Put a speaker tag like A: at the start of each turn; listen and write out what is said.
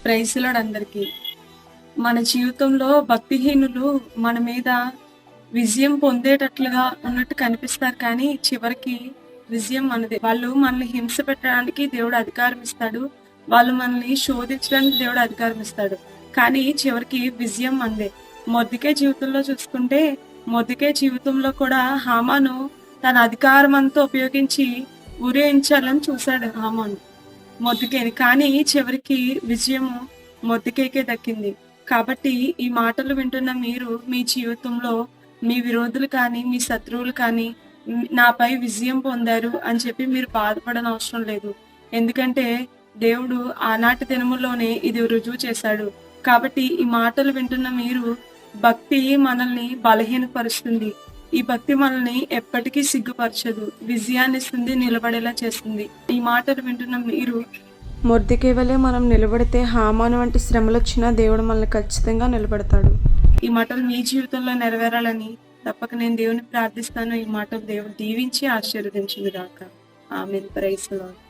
A: Praise lord అందరికీ. మన జీవితంలో భక్తిహీనులు మన మీద విజయం పొందేటట్లుగా ఉన్నట్టు కనిపిస్తారు, కానీ చివరికి విజయం మనదే. వాళ్ళు మనల్ని హింస పెట్టడానికి దేవుడు అధికారం ఇస్తాడు. వాళ్ళు మనల్ని శోధించడానికి దేవుడు అధికారం ఇస్తాడు. కానీ చివరికి విజయం మనదే. మొర్దెకై జీవితంలో చూసుకుంటే, మొర్దెకై జీవితంలో కూడా హామాను తన అధికారం అంతా ఉపయోగించి ఉరేయించాలని చూశాడు హామాను మొర్దెకైని. కానీ చివరికి విజయము మొర్దెకైకే దక్కింది. కాబట్టి ఈ మాటలు వింటున్న మీరు మీ జీవితంలో మీ విరోధులు కానీ, మీ శత్రువులు కానీ నాపై విజయం పొందారు అని చెప్పి మీరు బాధపడనవసరం లేదు. ఎందుకంటే దేవుడు ఆనాటి దినములోనే ఇది రుజువు చేశాడు. కాబట్టి ఈ మాటలు వింటున్న మీరు, భక్తి మనల్ని బలహీనపరుస్తుంది. ఈ భక్తి మనల్ని ఎప్పటికీ సిగ్గుపరచదు, విజయాన్ని ఇస్తుంది, నిలబడేలా చేస్తుంది. ఈ మాటలు వింటున్న మీరు
B: మొర్దెకై వలె మనం నిలబడితే హామాను వంటి శ్రమలు వచ్చినా దేవుడు మనల్ని ఖచ్చితంగా నిలబెడతాడు.
A: ఈ మాటలు మీ జీవితంలో నెరవేరాలని తప్పక నేను దేవుని ప్రార్థిస్తాను. ఈ మాటలు దేవుడు దీవించి ఆశీర్వదించును గాక. ఆమేన్. Praise the lord.